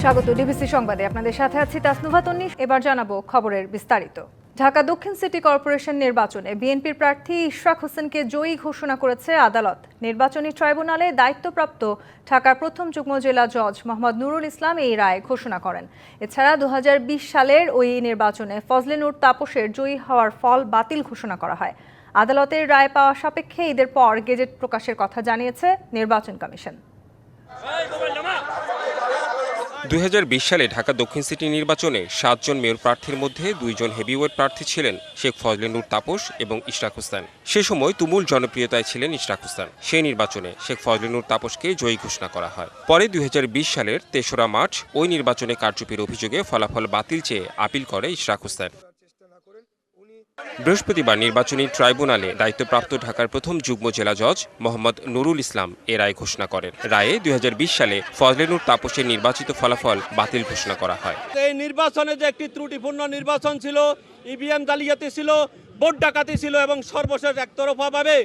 স্বাগত ডিবিসি সংবাদে আপনাদের সাথে আছি তাসনুভা তন্নি। এবার জানাবো খবরের বিস্তারিত। ঢাকা দক্ষিণ সিটি কর্পোরেশন নির্বাচনে বিএনপির প্রার্থী ইশরাক হোসেনকে জয়ী ঘোষণা করেছে আদালত। নির্বাচনী ট্রাইব্যুনালে দায়িত্বপ্রাপ্ত ঢাকার প্রথম যুগ্ম জেলা জজ মোহাম্মদ নুরুল ইসলাম এই রায় ঘোষণা করেন। এছাড়া 2020 সালের ওই নির্বাচনে ফজলে নূর তাপসের জয়ী হওয়ার ফল বাতিল ঘোষণা করা হয়। আদালতের রায় পাওয়া সাপেক্ষে ঈদের পর গেজেট প্রকাশের কথা জানিয়েছে নির্বাচন কমিশন। 2020 সালে ঢাকা দক্ষিণ সিটি নির্বাচনে 7 জন মেয়র প্রার্থীর মধ্যে 2 জন হেভিওয়েট প্রার্থী ছিলেন শেখ ফজলে নূর তাপস এবং ইশরাক হোসেন। সে সময় তুমুল জনপ্রিয়তায় ছিলেন ইশরাক হোসেন। সেই নির্বাচনে শেখ ফজলে নূর তাপসকে জয়ী ঘোষণা করা হয়। পরে 2020 সালের 3রা মার্চ ওই নির্বাচনে কারচুপির অভিযোগে ফলাফল বাতিল চেয়ে আপিল করে ইশরাক হোসেন। বৃহস্পতিবার নির্বাচনী ট্রাইব্যুনালে দায়িত্বপ্রাপ্ত ঢাকার প্রথম যুগ্ম জেলা জজ মোহাম্মদ নুরুল ইসলাম এ রায় ঘোষণা করেন। রায়ে 2020 সালে ফজলে নূর তাপসের নির্বাচিত ফলাফল বাতিল ঘোষণা করা হয়। এই নির্বাচনে যে একটি ত্রুটিপূর্ণ নির্বাচন ছিল, ইভিএম জালিয়াতি ছিল, ভোট ডাকাতি ছিল এবং সর্বশেষ একতরফাভাবে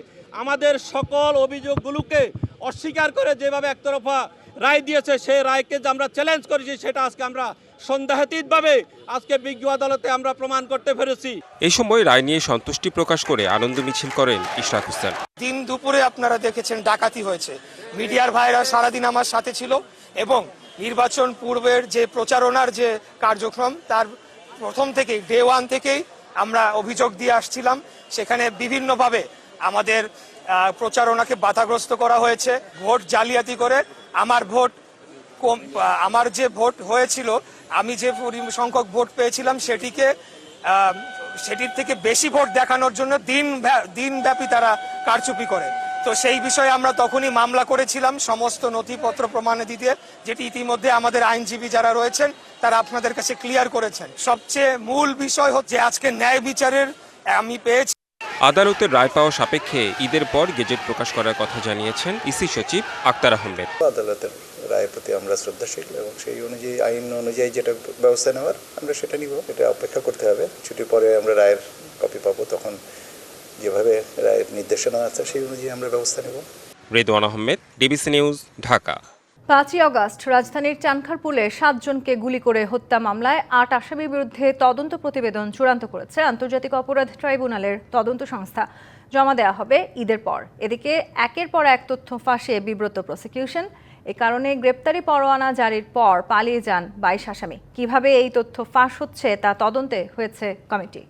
আমাদের সকল অভিযোগগুলোকে অস্বীকার করে যেভাবে একতরফা রায় দিয়েছে, সেই রায়কে যে আমরা চ্যালেঞ্জ করেছি সেটা আজকে আমরা সন্দেহাতীতভাবে আজকে বিজ্ঞ আদালতে আমরা প্রমাণ করতে পেরেছি। এই সময় রায় নিয়ে সন্তুষ্টি প্রকাশ করে আনন্দ মিছিল করেন ইশরাক হোসেন। দিন দুপুরে আপনারা দেখেছেন ডাকাতি হয়েছে, মিডিয়ার ভাইরা সারাদিন আমার সাথে ছিল এবং নির্বাচন পূর্বের যে প্রচারণার যে কার্যক্রম তার প্রথম থেকেই ডে 1 থেকেই আমরা অভিযোগ দিয়ে আসছিলাম। সেখানে বিভিন্নভাবে আমাদের প্রচারণাকে বাধাগ্রস্ত করা হয়েছে, ভোট জালিয়াতি করে আমার যে ভোট হয়েছিল, আমি যে সংখ্যক ভোট পেয়েছিলাম সেটির থেকে বেশি ভোট দেখানোর জন্য দিনব্যাপী তারা কারচুপি করে। তো সেই বিষয়ে আমরা তখনই মামলা করেছিলাম সমস্ত নথিপত্র প্রমাণে দিতে, যেটি ইতিমধ্যে আমাদের আইনজীবী যারা রয়েছেন তারা আপনাদের কাছে ক্লিয়ার করেছেন। সবচেয়ে মূল বিষয় হচ্ছে আজকে ন্যায় বিচারের আমি পেয়েছি। আদালতের রায় পাওয়া সাপেক্ষে ঈদের পর গেজেট প্রকাশ করার কথা জানিয়েছেন ইসি সচিব আক্তার আহমেদ। আদালতের রায়ের প্রতি আমরা শ্রদ্ধাশীল এবং সেই অনুযায়ী আইন অনুযায়ী যেটা ব্যবস্থা নেওয়ার আমরা সেটা নিব। এটা অপেক্ষা করতে হবে, ছুটির পরে আমরা রায়ের কপি পাবো, তখন যেভাবে রায়ের নির্দেশনা আছে সেই অনুযায়ী আমরা ব্যবস্থা নেব। Redwan Ahmed, DBC news, Dhaka. 5ই আগস্ট রাজধানীর চানখারপুলে 7 জনকে গুলি করে হত্যা মামলায় 8 আসামির বিরুদ্ধে তদন্ত প্রতিবেদন চূড়ান্ত করেছে আন্তর্জাতিক অপরাধ ট্রাইব্যুনালের তদন্ত সংস্থা। জমা দেওয়া হবে ঈদের পর। এদিকে একের পর এক তথ্য ফাঁসে বিব্রত প্রসিকিউশন। এ কারণে গ্রেপ্তারি পরোয়ানা জারির পর পালিয়ে যান 22 আসামি। কিভাবে এই তথ্য ফাঁস হচ্ছে তা তদন্তে হয়েছে কমিটি।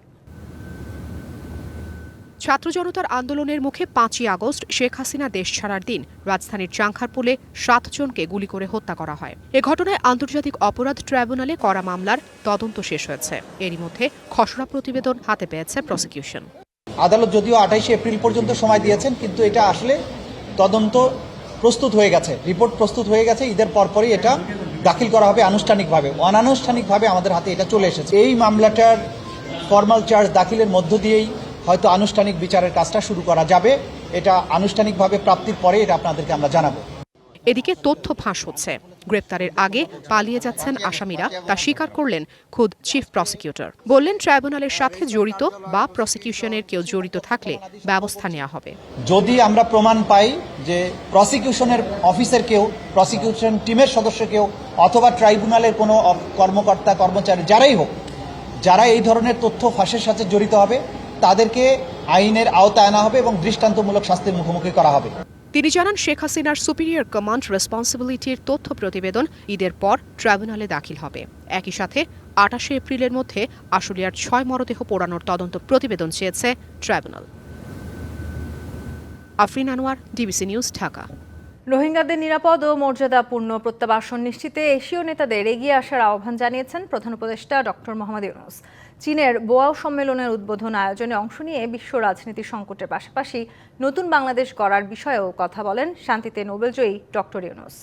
ছাত্র জনতার আন্দোলনের মুখে 5ই আগস্ট শেখ হাসিনা দেশ ছাড়ার দিন রাজধানীর চানখারপুলে 7 জনকে গুলি করে হত্যা করা হয়। এ ঘটনায় আন্তর্জাতিক অপরাধ ট্রাইব্যুনালে করা মামলার তদন্ত শেষ হয়েছে। এরই মধ্যে খসড়া প্রতিবেদন হাতে পেয়েছে প্রসিকিউশন। আদালত যদিও 28 এপ্রিল পর্যন্ত সময় দিয়েছেন, কিন্তু এটা আসলে তদন্ত প্রস্তুত হয়ে গেছে, রিপোর্ট প্রস্তুত হয়ে গেছে। ঈদের পরপরই এটা দাখিল করা হবে আনুষ্ঠানিকভাবে। অনানুষ্ঠানিকভাবে আমাদের হাতে এটা চলে এসেছে। এই মামলাটার ফর্মাল চার্জ দাখিলের মধ্য দিয়েই হয়তো আনুষ্ঠানিক বিচারের কাজটা শুরু করা যাবে। এটা আনুষ্ঠানিকভাবে প্রাপ্তির পরে এটা আপনাদেরকে আমরা জানাবো। এদিকে তথ্য ফাঁস হচ্ছে। গ্রেপ্তারের আগে পালিয়ে যাচ্ছেন আসামিরা, তা স্বীকার করলেন খুদ চিফ প্রসিকিউটর। বললেন ট্রাইব্যুনালের সাথে জড়িত বা প্রসিকিউশনের কেউ জড়িত থাকলে ব্যবস্থা নেওয়া হবে। যদি আমরা প্রমাণ পাই যে প্রসিকিউশনের অফিসের কেউ, প্রসিকিউশন টিমের সদস্য কেউ অথবা ট্রাইব্যুনালের কোনো কর্মকর্তা কর্মচারী যারাই হোক, যারা এই ধরনের তথ্য ফাঁসের সাথে জড়িত হবে, তাদেরকে আইনের আওতায় আনা হবে এবং দৃষ্টান্তমূলক শাস্তির মুখোমুখি করা হবে। তিনি জানান, শেখ হাসিনার সুপিরিয়র কমান্ড রেসপন্সিবিলিটির তথ্য প্রতিবেদন ঈদের পর ট্রাইব্যুনালে দাখিল হবে। একই সাথে 28 এপ্রিলের মধ্যে আশুলিয়ার 6 মরদেহ পোড়ানোর তদন্ত প্রতিবেদন চেয়েছে tribunal. Afrin Anwar, DBC news, Dhaka. রোহিঙ্গাদের নিরাপদ ও মর্যাদাপূর্ণ প্রত্যাবাসন নিশ্চিতে এশীয় নেতাদের এগিয়ে আসার আহ্বান জানিয়েছেন প্রধান উপদেষ্টা ডক্টর মোহাম্মদ ইউনূস। চীনের বোয়াও সম্মেলনের উদ্বোধন আয়োজনে অংশ নিয়ে বিশ্ব রাজনীতির সংকটের পাশাপাশি নতুন বাংলাদেশ গড়ার বিষয়েও কথা বলেন শান্তিতে নোবেলজয়ী ডক্টর ইউনূস।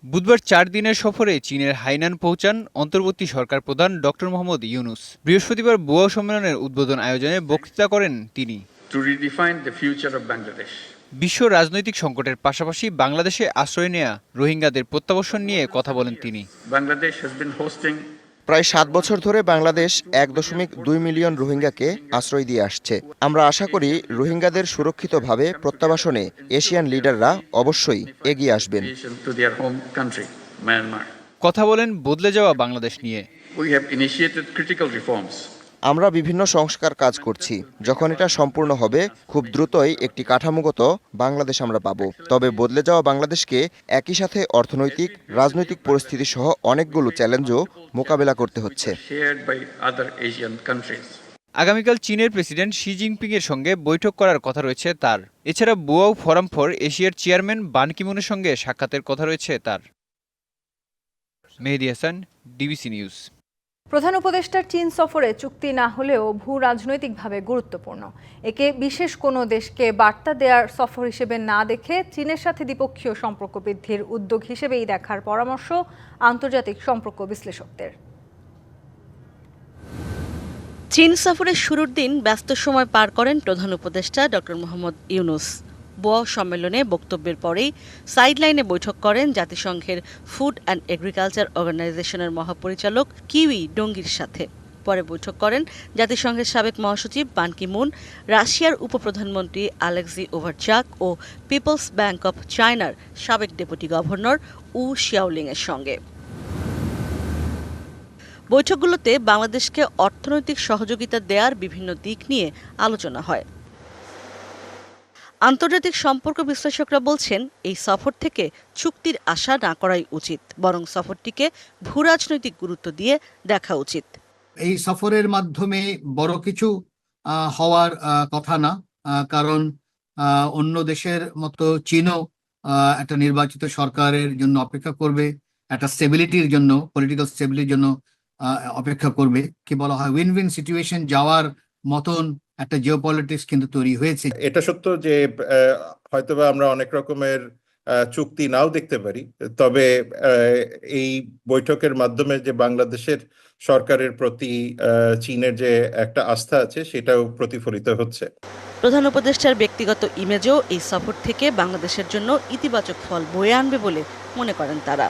বুধবার 4 দিনের সফরে চীনের হাইনান পৌঁছান অন্তর্বর্তী সরকার প্রধান ডক্টর মোহাম্মদ ইউনূস। বৃহস্পতিবার বোয়াও সম্মেলনের উদ্বোধন আয়োজনে বক্তৃতা করেন তিনি। বিশ্ব রাজনৈতিক সংকটের পাশাপাশি বাংলাদেশে আশ্রয় নেয়া রোহিঙ্গাদের প্রত্যাবাসন নিয়ে কথা বলেন তিনি। প্রায় 7 বছর ধরে বাংলাদেশ 1.2 মিলিয়ন রোহিঙ্গাকে আশ্রয় দিয়ে আসছে। আমরা আশা করি রোহিঙ্গাদের সুরক্ষিতভাবে প্রত্যাবাসনে এশিয়ান লিডাররা অবশ্যই এগিয়ে আসবেন। কথা বলেন বদলে যাওয়া বাংলাদেশ নিয়ে। আমরা বিভিন্ন সংস্কার কাজ করছি। যখন এটা সম্পূর্ণ হবে খুব দ্রুতই একটি কাঠামোগত বাংলাদেশ আমরা পাবো। তবে বদলে যাওয়া বাংলাদেশকে একই সাথে অর্থনৈতিক, রাজনৈতিক পরিস্থিতি সহ অনেকগুলো চ্যালেঞ্জও মোকাবেলা করতে হচ্ছে। আগামীকাল চীনের প্রেসিডেন্ট শি জিনপিং এর সঙ্গে বৈঠক করার কথা রয়েছে তার। এছাড়া বুয়াও ফোরাম ফর এশিয়ার চেয়ারম্যান বান কি মুনের সঙ্গে সাক্ষাতের কথা রয়েছে তার। মেহেদী হাসান, ডিবিসি নিউজ। প্রধান উপদেষ্টার চীন সফরে চুক্তি না হলেও ভূ রাজনৈতিকভাবে গুরুত্বপূর্ণ। একে বিশেষ কোনো দেশকে বার্তা দেওয়ার সফর হিসেবে না দেখে চীনের সাথে দ্বিপক্ষীয় সম্পর্ক বৃদ্ধির উদ্যোগ হিসেবেই দেখার পরামর্শ আন্তর্জাতিক সম্পর্ক বিশ্লেষকদের। চীন সফরের শুরুর দিন ব্যস্ত সময় পার করেন প্রধান উপদেষ্টা ডক্টর মোহাম্মদ ইউনুস। বোয়াও সম্মেলনে বক্তব্যের পরেই সাইডলাইনে বৈঠক করেন জাতিসংঘের ফুড অ্যান্ড এগ্রিকালচার অর্গানাইজেশনের মহাপরিচালক কিউই ডোঙ্গির সাথে। পরে বৈঠক করেন জাতিসংঘের সাবেক মহাসচিব বান কি মুন, রাশিয়ার উপপ্রধানমন্ত্রী আলেক্সি ওভারচাক ও পিপলস ব্যাংক অব চায়নার সাবেক ডেপুটি গভর্নর উ শিয়াওলিংয়ের সঙ্গে। বৈঠকগুলোতে বাংলাদেশকে অর্থনৈতিক সহযোগিতা দেওয়ার বিভিন্ন দিক নিয়ে আলোচনা হয়। আন্তর্জাতিক সম্পর্ক বিশ্লেষকরা বলছেন, এই সফর থেকে চুক্তির আশা না করাই উচিত, বরং সফরটিকে ভূরাজনৈতিক গুরুত্ব দিয়ে দেখা উচিত। এই সফরের মাধ্যমে বড় কিছু হওয়ার কথা না, কারণ অন্য দেশের মতো চীনও একটা নির্বাচিত সরকারের জন্য অপেক্ষা করবে, একটা স্টেবিলিটির জন্য, পলিটিক্যাল স্টেবিলিটির জন্য অপেক্ষা করবে। কি বলা হয়, উইন উইন সিচুয়েশন যাওয়ার মতন একটা জিওপলিটিক্স কিন্তু তৈরি হয়েছে। এটা সত্য যে হয়তোবা আমরা অনেক রকমের চুক্তি নাও দেখতে পারি, তবে এই বৈঠকের মাধ্যমে যে বাংলাদেশের সরকারের প্রতি চীনের যে একটা আস্থা আছে সেটাও প্রতিফলিত হচ্ছে। প্রধান উপদেষ্টার ব্যক্তিগত ইমেজও এই সফর থেকে বাংলাদেশের জন্য ইতিবাচক ফল বয়ে আনবে বলে মনে করেন তারা।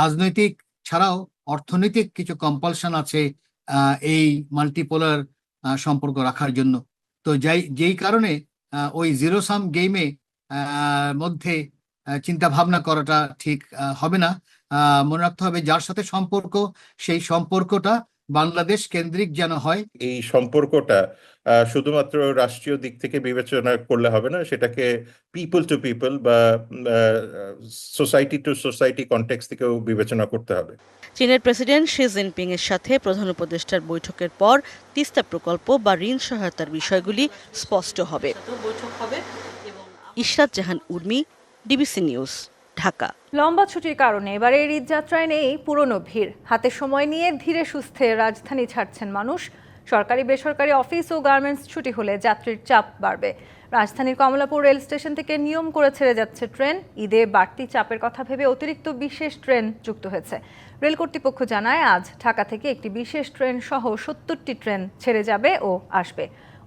রাজনৈতিক ছাড়াও অর্থনৈতিক কিছু কম্পালশন আছে এই মাল্টিপোলার সম্পর্ক রাখার জন্য। তো যেই কারণে ওই জিরো সাম গেমে মধ্যে চিন্তা ভাবনা করাটা ঠিক হবে না। মনে রাখতে হবে যার সাথে সম্পর্ক, সেই সম্পর্কটা বাংলাদেশ কেন্দ্রিক যেন হয়। এই সম্পর্কটা শুধুমাত্র রাষ্ট্রীয় দিক থেকে বিবেচনা করলে হবে না, সেটাকে পিপল টু পিপল বা সোসাইটি টু সোসাইটি কনটেক্সট থেকেও বিবেচনা করতে হবে। চীনের প্রেসিডেন্ট শি জিনপিং এর সাথে প্রধান উপদেষ্টার বৈঠকের পর তিস্তা প্রকল্প বা ঋণ সহায়তার বিষয়গুলি স্পষ্ট হবে। ইশরাত জাহান উর্মি, ডিবিসি নিউজ, ঢাকা। লম্বা ছুটির কারণে এবারের ঈদযাত্রায় নেই পুরনো ভিড়। হাতে সময় নিয়ে ধীরে সুস্থে রাজধানী ছাড়ছেন মানুষ। সরকারি বেসরকারি অফিস ও গার্মেন্টস ছুটি হলে যাত্রীর চাপ বাড়বে। রাজধানীর কমলাপুর রেল স্টেশন থেকে নিয়ম করে ছেড়ে যাচ্ছে ট্রেন। ঈদে বাড়তি চাপের কথা ভেবে অতিরিক্ত বিশেষ ট্রেন যুক্ত হয়েছে। রেল কর্তৃপক্ষ জানায়, আজ ঢাকা থেকে একটি বিশেষ ট্রেন সহ 70টি ট্রেন ছেড়ে যাবে ও আসবে।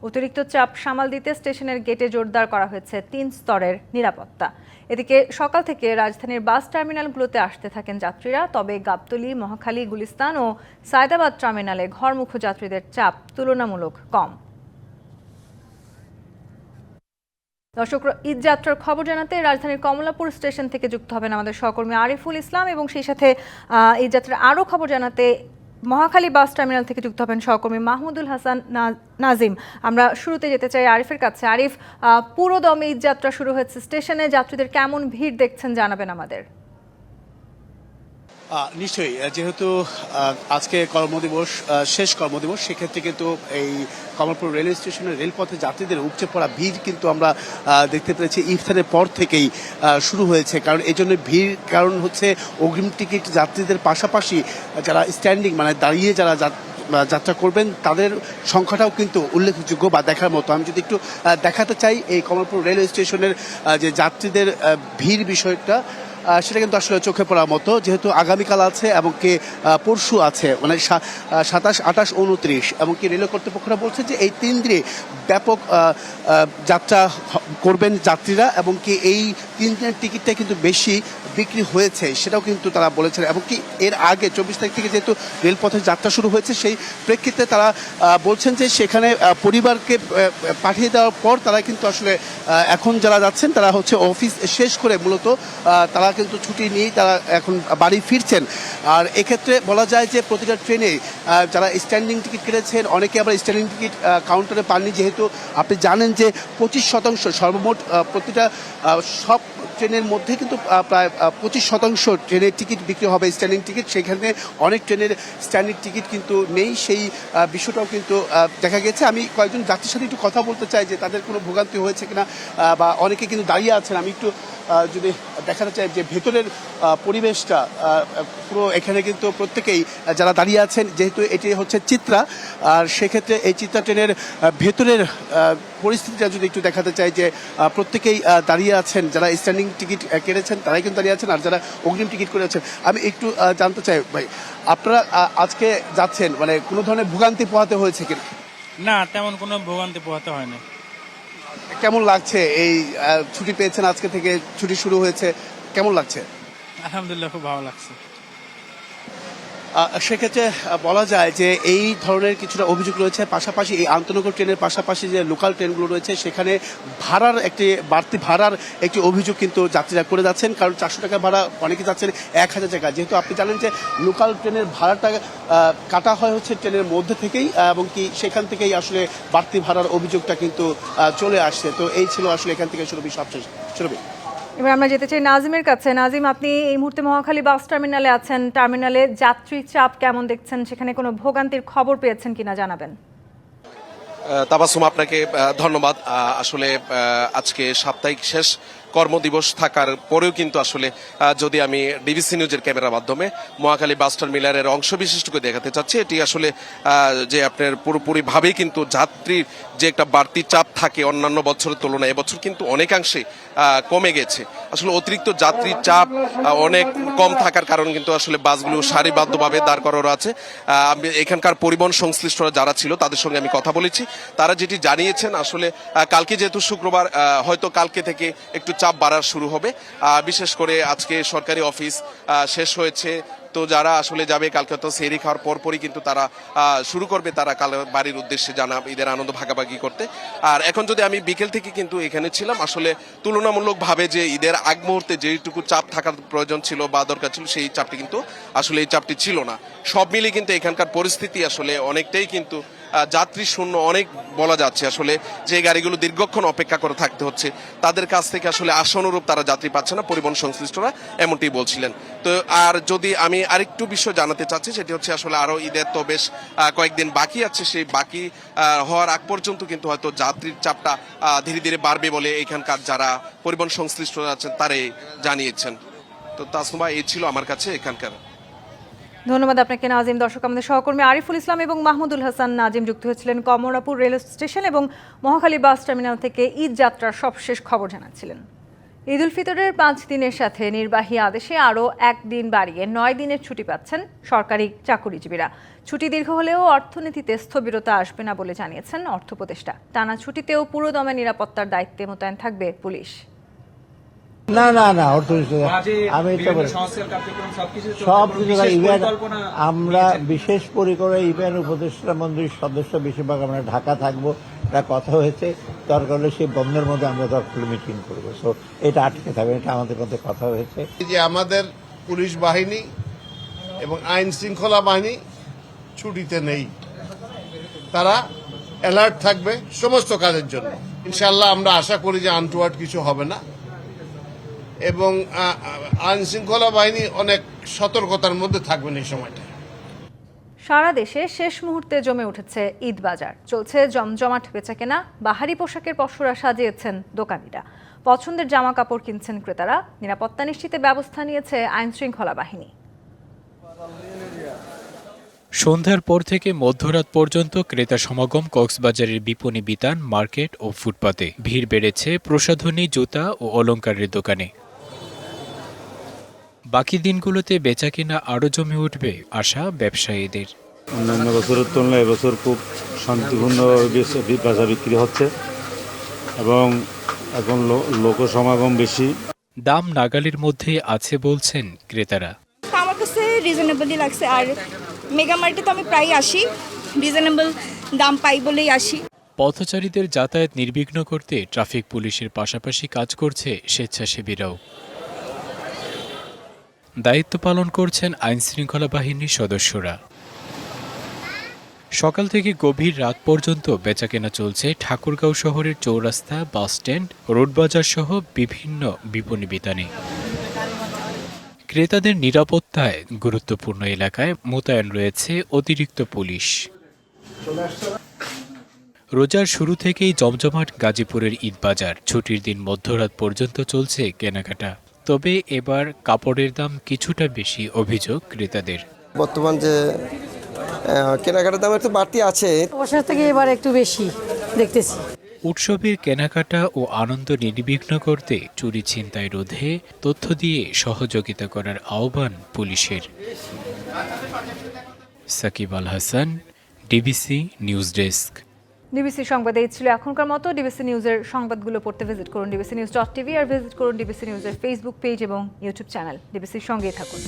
অতিরিক্ত চাপ সামাল দিতে স্টেশনের গেটে জোরদার করা হয়েছে 3 স্তরের নিরাপত্তা। এদিকে সকাল থেকে রাজধানীর বাস টার্মিনালগুলোতে আসতে থাকেন যাত্রীরা। তবে গাবতলী, মহাখালী, গুলিস্তান ও সায়দাবাদ টার্মিনালে ঘরমুখো যাত্রীদের চাপ তুলনামূলক কম। দর্শক, ঈদযাত্রার খবর জানাতে রাজধানীর কমলাপুর স্টেশন থেকে যুক্ত হবেন আমাদের সহকর্মী আরিফুল ইসলাম, এবং সেই সাথে ঈদযাত্রার আরও খবর জানাতে মহাখালী বাস টার্মিনাল থেকে যুক্ত হবেন সহকর্মী মাহমুদুল হাসান নাজিম। আমরা শুরুতে যেতে চাই আরিফের কাছে। আরিফ, পুরো দমে ঈদযাত্রা শুরু হয়েছে, স্টেশনে যাত্রীদের কেমন ভিড় দেখছেন জানাবেন আমাদের। নিশ্চয়ই, যেহেতু আজকে কর্মদিবস, শেষ কর্মদিবস, সেক্ষেত্রে কিন্তু এই কমলপুর রেলওয়ে স্টেশনের রেলপথে যাত্রীদের উপচে পড়া ভিড় কিন্তু আমরা দেখতে পেরেছি ইফতারের পর থেকেই শুরু হয়েছে। কারণ এই জন্য ভিড় কারণ হচ্ছে অগ্রিম টিকিট যাত্রীদের পাশাপাশি যারা স্ট্যান্ডিং মানে দাঁড়িয়ে যারা যাত্রা করবেন তাদের সংখ্যাটাও কিন্তু উল্লেখযোগ্য বা দেখার মতো। আমি যদি একটু দেখাতে চাই এই কমলপুর রেলওয়ে স্টেশনের যে যাত্রীদের ভিড় বিষয়টা, সেটা কিন্তু আসলে চোখে পড়ার মতো। যেহেতু আগামীকাল আছে এবং কি পরশু আছে, মানে 27, 28, 29, এমনকি রেল কর্তৃপক্ষরা বলছে যে এই 3 দিনে ব্যাপক যাত্রা করবেন যাত্রীরা, এবং কি এই 3 দিনের টিকিটটা কিন্তু বেশি বিক্রি হয়েছে সেটাও কিন্তু তারা বলেছেন, এবং কি এর আগে 24 তারিখ থেকে যেহেতু রেলপথের যাত্রা শুরু হয়েছে সেই প্রেক্ষিতে তারা বলছেন যে সেখানে পরিবারকে পাঠিয়ে দেওয়ার পর তারা কিন্তু আসলে এখন যারা যাচ্ছেন তারা হচ্ছে অফিস শেষ করে মূলত তারা কিন্তু ছুটি নিয়েই তারা এখন বাড়ি ফিরছেন। আর এক্ষেত্রে বলা যায় যে প্রতিটা ট্রেনে যারা স্ট্যান্ডিং টিকিট কেটেছেন অনেকে আবার স্ট্যান্ডিং টিকিট কাউন্টারে পাননি, যেহেতু আপনি জানেন যে 25% সর্বমোট প্রতিটা সব ট্রেনের মধ্যে কিন্তু প্রায় 25% ট্রেনের টিকিট বিক্রি হবে স্ট্যান্ডিং টিকিট, সেখানে অনেক ট্রেনের স্ট্যান্ডিং টিকিট কিন্তু নেই, সেই বিষয়টাও কিন্তু দেখা গেছে। আমি কয়েকজন যাত্রীর সাথে একটু কথা বলতে চাই যে তাদের কোনো ভোগান্তি হয়েছে কিনা, বা অনেকে কিন্তু দাঁড়িয়ে আছেন। আমি একটু যদি দেখাতে চাই যে ভেতরের পরিবেশটা পুরো এখানে কিন্তু প্রত্যেকেই যারা দাঁড়িয়ে আছেন, যেহেতু এটি হচ্ছে চিত্রা, আর সেক্ষেত্রে এই চিত্রা ট্রেনের ভেতরের পরিস্থিতিটা যদি একটু দেখাতে চাই যে প্রত্যেকেই দাঁড়িয়ে আছেন, যারা স্ট্যান্ডিং টিকিট কেটেছেন তারাই কিন্তু দাঁড়িয়ে আছেন, আর যারা অগ্রিম টিকিট করেছেন। আমি একটু জানতে চাই ভাই, আপনারা আজকে যাচ্ছেন, মানে কোনো ধরনের ভোগান্তি পোহাতে হয়েছে কিনা? না, তেমন কোনো ভোগান্তি পোহাতে হয় না। কেমন লাগছে এই ছুটি পেয়েছেন, আজকে থেকে ছুটি শুরু হয়েছে, কেমন লাগছে? আলহামদুলিল্লাহ, খুব ভালো লাগছে। সেক্ষেত্রে বলা যায় যে এই ধরনের কিছুটা অভিযোগ রয়েছে, পাশাপাশি এই আন্তনগর ট্রেনের পাশাপাশি যে লোকাল ট্রেনগুলো রয়েছে সেখানে ভাড়ার বাড়তি ভাড়ার একটি অভিযোগ কিন্তু যাত্রীরা করে যাচ্ছেন, কারণ 400 টাকা ভাড়া অনেকে যাচ্ছেন 1000 টাকা, যেহেতু আপনি জানেন যে লোকাল ট্রেনের ভাড়াটা কাটা হয় হচ্ছে ট্রেনের মধ্যে থেকেই, এবং কি সেখান থেকেই আসলে বাড়তি ভাড়ার অভিযোগটা কিন্তু চলে আসছে। তো এই ছিল আসলে এখান থেকে সুরভি সবশেষ। সুরভি, এবার আমরা যেতে চাই নাজিমের কাছে। নাজিম, আপনি এই মুহূর্তে মহাখালী বাস টার্মিনালে আছেন। টার্মিনালে যাত্রী চাপ কেমন দেখছেন? সেখানে কোনো ভোগান্তির খবর পেয়েছেন কিনা জানাবেন। তাবাসসুম, আপনাকে ধন্যবাদ। আসলে আজকে সাপ্তাহিক শেষ কর্মদিবস থাকার পরেও কিন্তু আসলে যদি আমি ডিবিসি নিউজের ক্যামেরার মাধ্যমে মহাখালী বাস টার্মিনালের অংশ বিশিষ্ট করে দেখাতে চাচ্ছি, এটি আসলে যে আপনার পুরোপুরিভাবেই কিন্তু যাত্রীর যে একটা বাড়তি চাপ থাকে অন্যান্য বছরের তুলনায় এবছর কিন্তু অনেকাংশে কমে গেছে। আসলে অতিরিক্ত যাত্রীর চাপ অনেক কম থাকার কারণে কিন্তু আসলে বাসগুলো সারিবদ্ধভাবে দাঁড় করানো আছে। আমি এখানকার পরিবহন সংশ্লিষ্টরা যারা ছিল তাদের সঙ্গে আমি কথা বলেছি, তারা যেটি জানিয়েছেন আসলে কালকে যেহেতু শুক্রবার, হয়তো কালকে থেকে একটু চাপ বাড়ার শুরু হবে। বিশেষ করে আজকে সরকারি অফিস শেষ হয়েছে, তো যারা আসলে যাবে কালকে তো সেহরি খাওয়ার পরপরই কিন্তু তারা শুরু করবে তারা কাল বাড়ির উদ্দেশ্যে জানা ঈদের আনন্দ ভাগাভাগি করতে। আর এখন যদি আমি বিকেল থেকে কিন্তু এখানে ছিলাম, আসলে তুলনামূলকভাবে যে ঈদের আগ মুহূর্তে যেটুকু চাপ থাকার প্রয়োজন ছিল বা দরকার ছিল সেই চাপটি কিন্তু আসলে এই চাপটি ছিল না। সব মিলিয়ে কিন্তু এখানকার পরিস্থিতি আসলে অনেকটাই কিন্তু যাত্রী শূন্য অনেক বলা যাচ্ছে। আসলে যে গাড়িগুলো দীর্ঘক্ষণ অপেক্ষা করে থাকতে হচ্ছে তাদের কাছ থেকে আসলে আশানুরূপ তারা যাত্রী পাচ্ছে না, পরিবহন সংশ্লিষ্টরা এমনটি বলছিলেন। তো আর যদি আমি আরেকটু বিষয় জানাতে চাচ্ছি, সেটি হচ্ছে আসলে আরো ঈদের তো বেশ কয়েকদিন বাকি আছে, সেই বাকি হওয়ার আগ পর্যন্ত কিন্তু হয়তো যাত্রীর চাপটা ধীরে ধীরে বাড়বে বলে এখানকার যারা পরিবহন সংশ্লিষ্টরা আছেন তারাই জানিয়েছেন। তো তাসনুভা, এই ছিল আমার কাছে এখানকার। ধন্যবাদ আপনাকে নাজিম। দর্শক, আমাদের সহকর্মী আরিফুল ইসলাম এবং মাহমুদুল হাসান নাজিম যুক্ত হয়েছিলেন কমলাপুর রেল স্টেশন এবং মহাখালী বাস টার্মিনাল থেকে ঈদ যাত্রার সবশেষ খবর জানাচ্ছিলেন। ঈদ উল ফিতরের 5 দিনের সাথে নির্বাহী আদেশে আরও 1 দিন বাড়িয়ে 9 দিনের ছুটি পাচ্ছেন সরকারি চাকুরিজীবীরা। ছুটি দীর্ঘ হলেও অর্থনীতিতে স্থবিরতা আসবে না বলে জানিয়েছেন অর্থ উপদেষ্টা। টানা ছুটিতেও পুরোদমে নিরাপত্তার দায়িত্বে মোতায়েন থাকবে পুলিশ। না আমি সব কিছু ইভেন আমরা বিশেষ পরিকরে ইভেন উপদেষ্টা মন্ত্রীর সদস্য বেশিরভাগ আমরা ঢাকা থাকবো, এটা কথা হয়েছে। দরকার হলে সেই বন্ধের মধ্যে আমরা দরকার মিটিং করবো, সো এটা আটকে থাকবে, এটা আমাদের মধ্যে কথা হয়েছে। যে আমাদের পুলিশ বাহিনী এবং আইন শৃঙ্খলা বাহিনী ছুটিতে নেই, তারা অ্যালার্ট থাকবে সমস্ত কাজের জন্য। ইনশাআল্লাহ আমরা আশা করি যে আনটুয়ার্ড কিছু হবে না, এবং আইন শৃঙ্খলা বাহিনী অনেক সতর্কতার মধ্যে থাকবেন এই সময়টা। সারা দেশে শেষ মুহূর্তে জমে উঠেছে ঈদ বাজার। চলছে জমজমাট বেচাকেনা। বাহারি পোশাকের পসরা সাজিয়েছেন দোকানিরা। পছন্দের জামা কাপড় কিনছেন ক্রেতারা। নিরাপত্তা নিশ্চিতে ব্যবস্থা নিয়েছে আইন শৃঙ্খলা বাহিনী। সন্ধ্যার পর থেকে মধ্যরাত পর্যন্ত ক্রেতা সমাগম কক্সবাজারের বিপণী বিতান, মার্কেট ও ফুটপাতে। ভিড় বেড়েছে প্রসাধনী, জুতা ও অলংকারের দোকানে। বাকি দিনগুলোতে বেচাকেনা আরও জমে উঠবে আশা ব্যবসায়ীদের। অন্যান্য বছরের তুলনায় এবছর খুব শান্তিপূর্ণ বাজার বিক্রি হচ্ছে এবং এখন লোক সমাগম বেশি। দাম নাগালের মধ্যে আছে বলছেন ক্রেতারা। আমার কাছে রিজনেবলই লাগছে, আর মেগা মার্টে তো আমি প্রায় আসি, রিজনেবল দাম পাই বলেই আসি। পথচারীদের যাতায়াত নির্বিঘ্ন করতে ট্রাফিক পুলিশের পাশাপাশি কাজ করছে স্বেচ্ছাসেবীরাও। দায়িত্ব পালন করছেন আইনশৃঙ্খলা বাহিনীর সদস্যরা। সকাল থেকে গভীর রাত পর্যন্ত বেচাকেনা চলছে ঠাকুরগাঁও শহরের চৌরাস্তা, বাসস্ট্যান্ড, রোডবাজার সহ বিভিন্ন বিপণী বিতানে। ক্রেতাদের নিরাপত্তায় গুরুত্বপূর্ণ এলাকায় মোতায়েন রয়েছে অতিরিক্ত পুলিশ। রোজার শুরু থেকেই জমজমাট গাজীপুরের ঈদবাজার। ছুটির দিন মধ্যরাত পর্যন্ত চলছে কেনাকাটা। তবে এবার কাপড়ের দাম কিছুটা বেশি অভিযোগ ক্রেতাদের। বর্তমান যে কেনাকাটার দাম একটু বাড়তি আছে, বছর থেকে এবার একটু বেশি দেখতেছি। উৎসবের কেনাকাটা ও আনন্দ নির্বিঘ্ন করতে চুরি ছিনতাই রোধে তথ্য দিয়ে সহযোগিতা করার আহ্বান পুলিশের। Shakib Al Hasan, DBC news desk. DBC সংবাদে এই ছিল এখনকার মতো। ডিবিসি নিউজের সংবাদগুলো পড়তে ভিজিট করুন dbcnews.tv আর ভিজিট করুন ডিবিসি নিউজের ফেসবুক পেজ এবং ইউটিউব চ্যানেল। ডিবিসির সঙ্গেই থাকুন।